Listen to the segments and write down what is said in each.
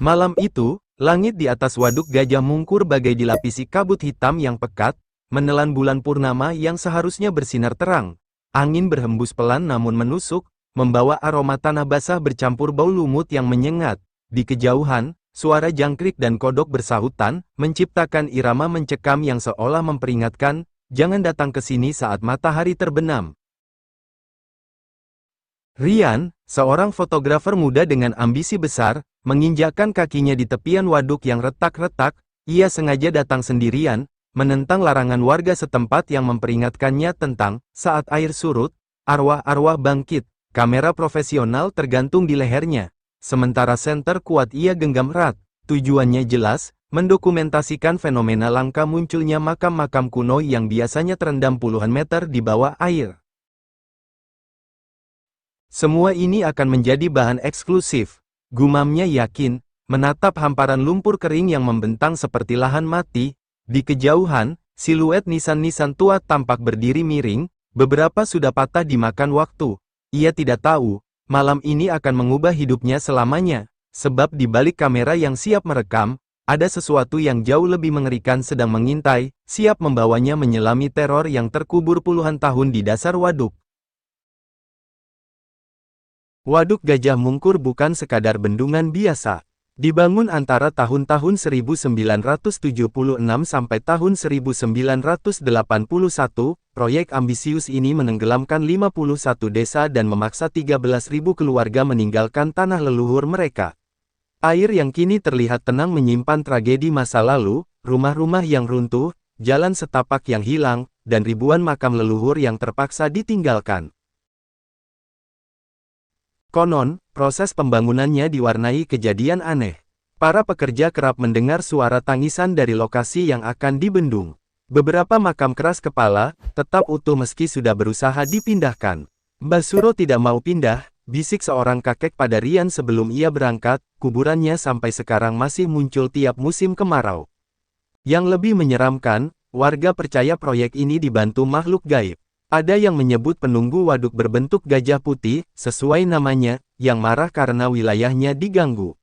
Malam itu, langit di atas Waduk Gajah Mungkur bagai dilapisi kabut hitam yang pekat, menelan bulan purnama yang seharusnya bersinar terang. Angin berhembus pelan namun menusuk, membawa aroma tanah basah bercampur bau lumut yang menyengat. Di kejauhan, suara jangkrik dan kodok bersahutan, menciptakan irama mencekam yang seolah memperingatkan, jangan datang ke sini saat matahari terbenam. Rian, seorang fotografer muda dengan ambisi besar, menginjakkan kakinya di tepian waduk yang retak-retak. Ia sengaja datang sendirian, menentang larangan warga setempat yang memperingatkannya tentang, saat air surut, arwah-arwah bangkit. Kamera profesional tergantung di lehernya. Sementara senter kuat ia genggam erat. Tujuannya jelas, mendokumentasikan fenomena langka munculnya makam-makam kuno yang biasanya terendam puluhan meter di bawah air. Semua ini akan menjadi bahan eksklusif, gumamnya yakin, menatap hamparan lumpur kering yang membentang seperti lahan mati. Di kejauhan, siluet nisan-nisan tua tampak berdiri miring, beberapa sudah patah dimakan waktu. Ia tidak tahu, malam ini akan mengubah hidupnya selamanya, sebab di balik kamera yang siap merekam, ada sesuatu yang jauh lebih mengerikan sedang mengintai, siap membawanya menyelami teror yang terkubur puluhan tahun di dasar waduk. Waduk Gajah Mungkur bukan sekadar bendungan biasa. Dibangun antara tahun-tahun 1976 sampai tahun 1981, proyek ambisius ini menenggelamkan 51 desa dan memaksa 13.000 keluarga meninggalkan tanah leluhur mereka. Air yang kini terlihat tenang menyimpan tragedi masa lalu, rumah-rumah yang runtuh, jalan setapak yang hilang, dan ribuan makam leluhur yang terpaksa ditinggalkan. Konon, proses pembangunannya diwarnai kejadian aneh. Para pekerja kerap mendengar suara tangisan dari lokasi yang akan dibendung. Beberapa makam keras kepala, tetap utuh meski sudah berusaha dipindahkan. Basuro tidak mau pindah, bisik seorang kakek pada Rian sebelum ia berangkat, kuburannya sampai sekarang masih muncul tiap musim kemarau. Yang lebih menyeramkan, warga percaya proyek ini dibantu makhluk gaib. Ada yang menyebut penunggu waduk berbentuk gajah putih, sesuai namanya, yang marah karena wilayahnya diganggu.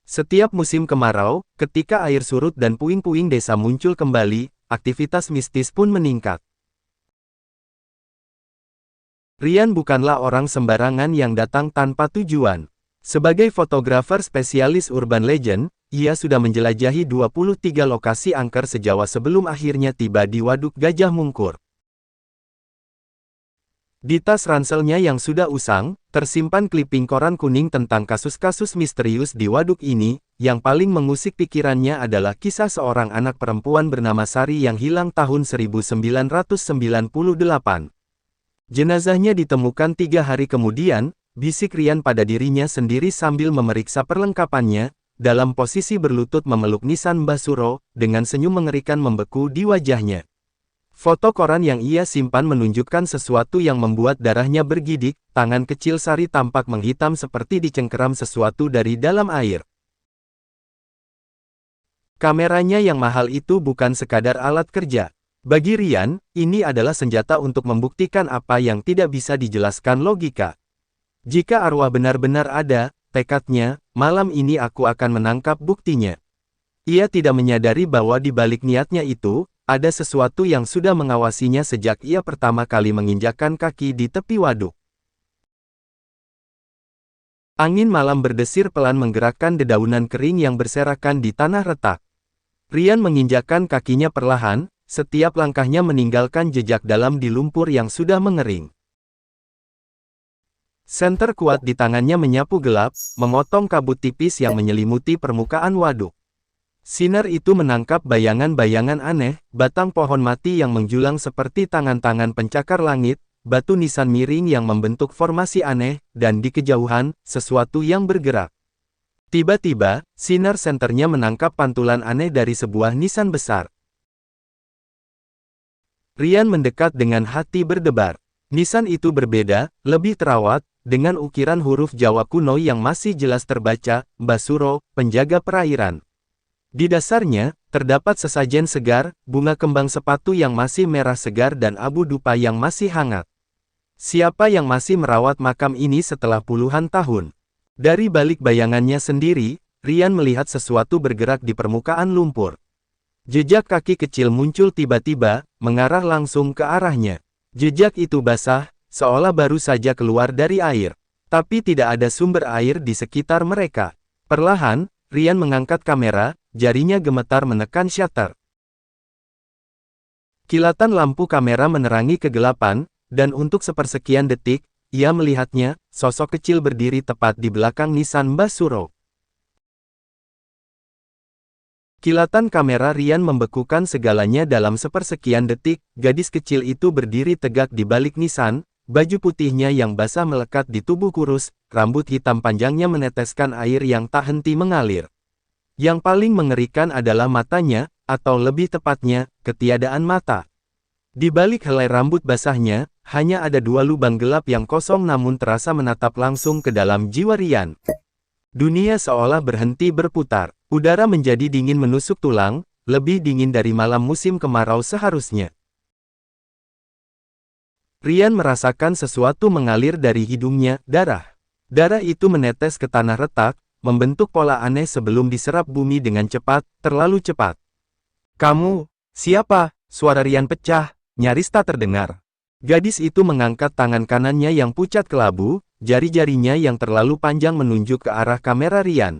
Setiap musim kemarau, ketika air surut dan puing-puing desa muncul kembali, aktivitas mistis pun meningkat. Rian bukanlah orang sembarangan yang datang tanpa tujuan. Sebagai fotografer spesialis urban legend, ia sudah menjelajahi 23 lokasi angker se-Jawa sebelum akhirnya tiba di Waduk Gajah Mungkur. Di tas ranselnya yang sudah usang, tersimpan kliping koran kuning tentang kasus-kasus misterius di waduk ini. Yang paling mengusik pikirannya adalah kisah seorang anak perempuan bernama Sari yang hilang tahun 1998. Jenazahnya ditemukan 3 hari kemudian, bisik Rian pada dirinya sendiri sambil memeriksa perlengkapannya, dalam posisi berlutut memeluk nisan Basuro, dengan senyum mengerikan membeku di wajahnya. Foto koran yang ia simpan menunjukkan sesuatu yang membuat darahnya bergidik, tangan kecil Sari tampak menghitam seperti dicengkeram sesuatu dari dalam air. Kameranya yang mahal itu bukan sekadar alat kerja. Bagi Rian, ini adalah senjata untuk membuktikan apa yang tidak bisa dijelaskan logika. Jika arwah benar-benar ada, tekadnya, malam ini aku akan menangkap buktinya. Ia tidak menyadari bahwa di balik niatnya itu, ada sesuatu yang sudah mengawasinya sejak ia pertama kali menginjakkan kaki di tepi waduk. Angin malam berdesir pelan menggerakkan dedaunan kering yang berserakan di tanah retak. Rian menginjakkan kakinya perlahan, setiap langkahnya meninggalkan jejak dalam di lumpur yang sudah mengering. Senter kuat di tangannya menyapu gelap, memotong kabut tipis yang menyelimuti permukaan waduk. Sinar itu menangkap bayangan-bayangan aneh, batang pohon mati yang menjulang seperti tangan-tangan pencakar langit, batu nisan miring yang membentuk formasi aneh, dan di kejauhan, sesuatu yang bergerak. Tiba-tiba, sinar senternya menangkap pantulan aneh dari sebuah nisan besar. Rian mendekat dengan hati berdebar. Nisan itu berbeda, lebih terawat, dengan ukiran huruf Jawa kuno yang masih jelas terbaca, Basuro, penjaga perairan. Di dasarnya, terdapat sesajen segar, bunga kembang sepatu yang masih merah segar dan abu dupa yang masih hangat. Siapa yang masih merawat makam ini setelah puluhan tahun? Dari balik bayangannya sendiri, Rian melihat sesuatu bergerak di permukaan lumpur. Jejak kaki kecil muncul tiba-tiba, mengarah langsung ke arahnya. Jejak itu basah, seolah baru saja keluar dari air. Tapi tidak ada sumber air di sekitar mereka. Perlahan, Rian mengangkat kamera, jarinya gemetar menekan shutter. Kilatan lampu kamera menerangi kegelapan, dan untuk sepersekian detik, ia melihatnya, sosok kecil berdiri tepat di belakang Nissan Basuro. Kilatan kamera Rian membekukan segalanya dalam sepersekian detik, gadis kecil itu berdiri tegak di balik Nissan, baju putihnya yang basah melekat di tubuh kurus, rambut hitam panjangnya meneteskan air yang tak henti mengalir. Yang paling mengerikan adalah matanya, atau lebih tepatnya, ketiadaan mata. Di balik helai rambut basahnya, hanya ada dua lubang gelap yang kosong namun terasa menatap langsung ke dalam jiwa Rian. Dunia seolah berhenti berputar. Udara menjadi dingin menusuk tulang, lebih dingin dari malam musim kemarau seharusnya. Rian merasakan sesuatu mengalir dari hidungnya, darah. Darah itu menetes ke tanah retak, membentuk pola aneh sebelum diserap bumi dengan cepat, terlalu cepat. "Kamu, siapa?" Suara Rian pecah, nyaris tak terdengar. Gadis itu mengangkat tangan kanannya yang pucat kelabu, jari-jarinya yang terlalu panjang menunjuk ke arah kamera Rian.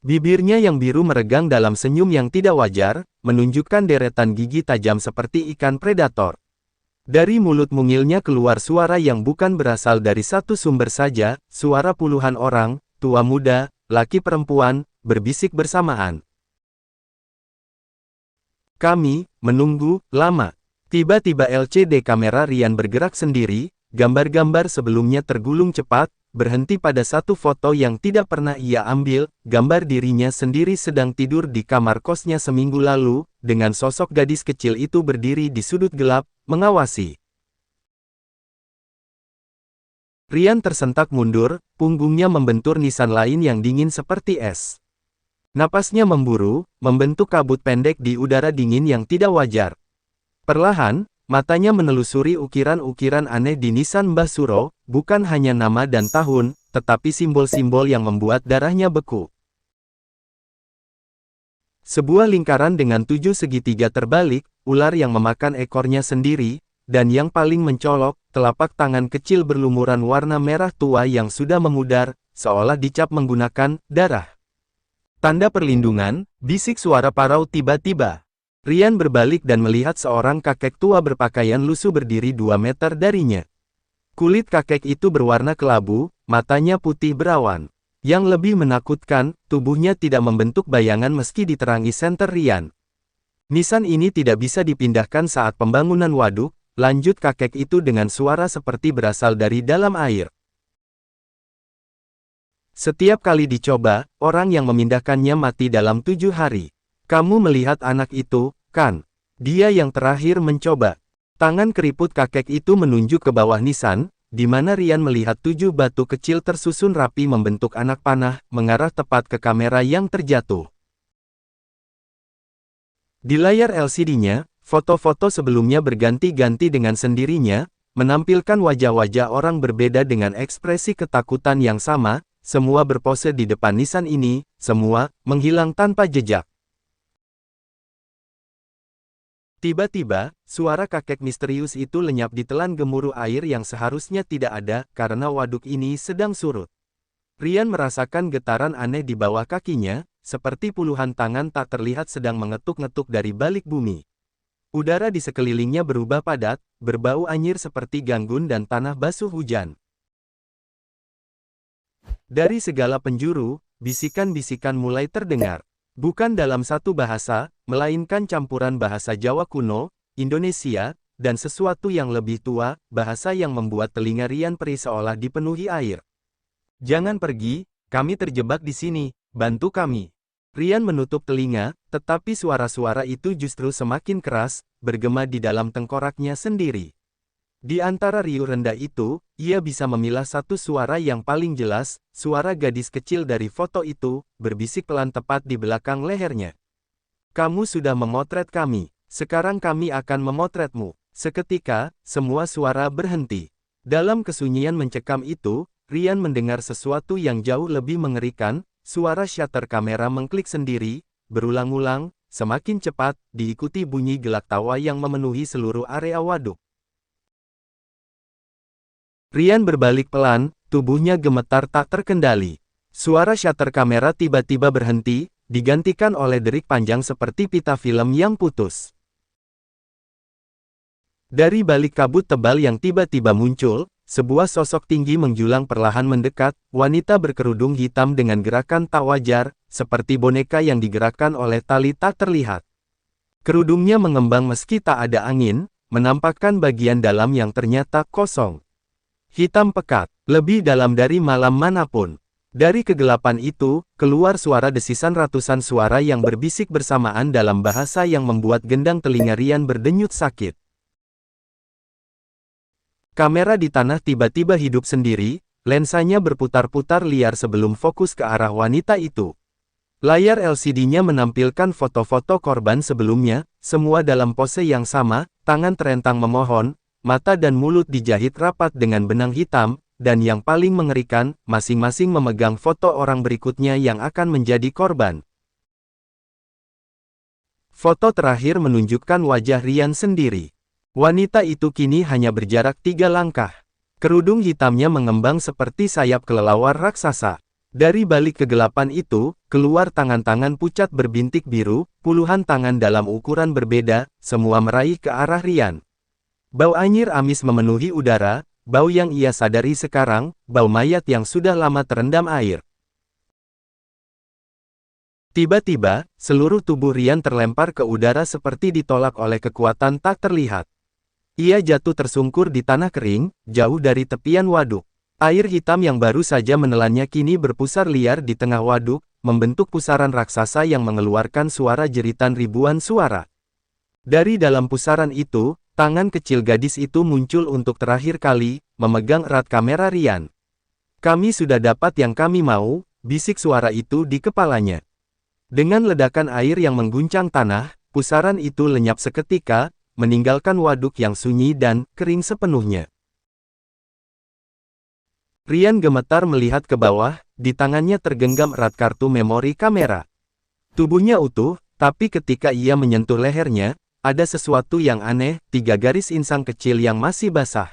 Bibirnya yang biru meregang dalam senyum yang tidak wajar, menunjukkan deretan gigi tajam seperti ikan predator. Dari mulut mungilnya keluar suara yang bukan berasal dari satu sumber saja, suara puluhan orang, tua muda, laki perempuan, berbisik bersamaan. "Kami menunggu lama." Tiba-tiba LCD kamera Rian bergerak sendiri, gambar-gambar sebelumnya tergulung cepat, berhenti pada satu foto yang tidak pernah ia ambil, gambar dirinya sendiri sedang tidur di kamar kosnya seminggu lalu, dengan sosok gadis kecil itu berdiri di sudut gelap, mengawasi. Rian tersentak mundur, punggungnya membentur nisan lain yang dingin seperti es. Napasnya memburu, membentuk kabut pendek di udara dingin yang tidak wajar. Perlahan, matanya menelusuri ukiran-ukiran aneh di nisan Basuro, bukan hanya nama dan tahun, tetapi simbol-simbol yang membuat darahnya beku. Sebuah lingkaran dengan 7 segitiga terbalik, ular yang memakan ekornya sendiri, dan yang paling mencolok, telapak tangan kecil berlumuran warna merah tua yang sudah memudar, seolah dicap menggunakan darah. "Tanda perlindungan," bisik suara parau tiba-tiba. Rian berbalik dan melihat seorang kakek tua berpakaian lusuh berdiri 2 meter darinya. Kulit kakek itu berwarna kelabu, matanya putih berawan. Yang lebih menakutkan, tubuhnya tidak membentuk bayangan meski diterangi senter Rian. "Nisan ini tidak bisa dipindahkan saat pembangunan waduk," lanjut kakek itu dengan suara seperti berasal dari dalam air. "Setiap kali dicoba, orang yang memindahkannya mati dalam 7 hari. Kamu melihat anak itu, kan? Dia yang terakhir mencoba." Tangan keriput kakek itu menunjuk ke bawah nisan, di mana Rian melihat 7 batu kecil tersusun rapi membentuk anak panah, mengarah tepat ke kamera yang terjatuh. Di layar LCD-nya, foto-foto sebelumnya berganti-ganti dengan sendirinya, menampilkan wajah-wajah orang berbeda dengan ekspresi ketakutan yang sama, semua berpose di depan nisan ini, semua menghilang tanpa jejak. Tiba-tiba, suara kakek misterius itu lenyap ditelan gemuruh air yang seharusnya tidak ada, karena waduk ini sedang surut. Rian merasakan getaran aneh di bawah kakinya, seperti puluhan tangan tak terlihat sedang mengetuk-ngetuk dari balik bumi. Udara di sekelilingnya berubah padat, berbau anyir seperti ganggun dan tanah basuh hujan. Dari segala penjuru, bisikan-bisikan mulai terdengar. Bukan dalam satu bahasa, melainkan campuran bahasa Jawa kuno, Indonesia, dan sesuatu yang lebih tua, bahasa yang membuat telinga Rian perih seolah dipenuhi air. "Jangan pergi, kami terjebak di sini, bantu kami." Rian menutup telinga, tetapi suara-suara itu justru semakin keras, bergema di dalam tengkoraknya sendiri. Di antara riuh rendah itu, ia bisa memilah satu suara yang paling jelas, suara gadis kecil dari foto itu, berbisik pelan tepat di belakang lehernya. "Kamu sudah memotret kami, sekarang kami akan memotretmu." Seketika, semua suara berhenti. Dalam kesunyian mencekam itu, Rian mendengar sesuatu yang jauh lebih mengerikan, suara shutter kamera mengklik sendiri, berulang-ulang, semakin cepat, diikuti bunyi gelak tawa yang memenuhi seluruh area waduk. Rian berbalik pelan, tubuhnya gemetar tak terkendali. Suara shutter kamera tiba-tiba berhenti, digantikan oleh derik panjang seperti pita film yang putus. Dari balik kabut tebal yang tiba-tiba muncul, sebuah sosok tinggi menjulang perlahan mendekat, wanita berkerudung hitam dengan gerakan tak wajar, seperti boneka yang digerakkan oleh tali tak terlihat. Kerudungnya mengembang meski tak ada angin, menampakkan bagian dalam yang ternyata kosong. Hitam pekat, lebih dalam dari malam manapun. Dari kegelapan itu, keluar suara desisan ratusan suara yang berbisik bersamaan dalam bahasa yang membuat gendang telinga Rian berdenyut sakit. Kamera di tanah tiba-tiba hidup sendiri, lensanya berputar-putar liar sebelum fokus ke arah wanita itu. Layar LCD-nya menampilkan foto-foto korban sebelumnya, semua dalam pose yang sama, tangan terentang memohon, mata dan mulut dijahit rapat dengan benang hitam, dan yang paling mengerikan, masing-masing memegang foto orang berikutnya yang akan menjadi korban. Foto terakhir menunjukkan wajah Rian sendiri. Wanita itu kini hanya berjarak 3 langkah. Kerudung hitamnya mengembang seperti sayap kelelawar raksasa. Dari balik kegelapan itu, keluar tangan-tangan pucat berbintik biru, puluhan tangan dalam ukuran berbeda, semua meraih ke arah Rian. Bau anyir amis memenuhi udara, bau yang ia sadari sekarang, bau mayat yang sudah lama terendam air. Tiba-tiba, seluruh tubuh Rian terlempar ke udara seperti ditolak oleh kekuatan tak terlihat. Ia jatuh tersungkur di tanah kering, jauh dari tepian waduk. Air hitam yang baru saja menelannya kini berpusar liar di tengah waduk, membentuk pusaran raksasa yang mengeluarkan suara jeritan ribuan suara. Dari dalam pusaran itu, tangan kecil gadis itu muncul untuk terakhir kali, memegang erat kamera Rian. "Kami sudah dapat yang kami mau," bisik suara itu di kepalanya. Dengan ledakan air yang mengguncang tanah, pusaran itu lenyap seketika, meninggalkan waduk yang sunyi dan kering sepenuhnya. Rian gemetar melihat ke bawah, di tangannya tergenggam erat kartu memori kamera. Tubuhnya utuh, tapi ketika ia menyentuh lehernya, ada sesuatu yang aneh, 3 garis insang kecil yang masih basah.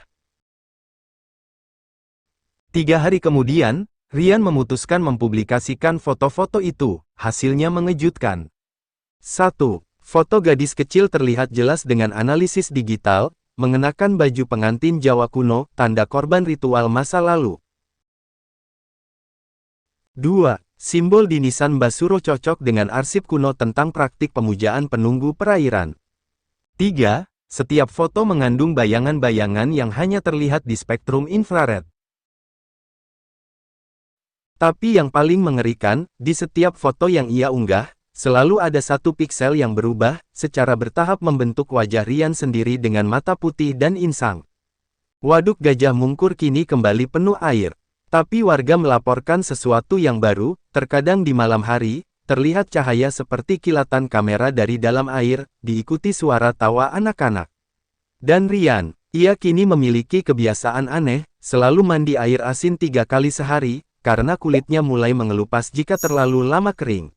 3 hari kemudian, Rian memutuskan mempublikasikan foto-foto itu, hasilnya mengejutkan. 1. Foto gadis kecil terlihat jelas dengan analisis digital, mengenakan baju pengantin Jawa kuno, tanda korban ritual masa lalu. 2. Simbol di nisan Basuro cocok dengan arsip kuno tentang praktik pemujaan penunggu perairan. 3. Setiap foto mengandung bayangan-bayangan yang hanya terlihat di spektrum infrared. Tapi yang paling mengerikan, di setiap foto yang ia unggah, selalu ada 1 piksel yang berubah, secara bertahap membentuk wajah Rian sendiri dengan mata putih dan insang. Waduk Gajah Mungkur kini kembali penuh air. Tapi warga melaporkan sesuatu yang baru, terkadang di malam hari, terlihat cahaya seperti kilatan kamera dari dalam air, diikuti suara tawa anak-anak. Dan Rian, ia kini memiliki kebiasaan aneh, selalu mandi air asin 3 kali sehari, karena kulitnya mulai mengelupas jika terlalu lama kering.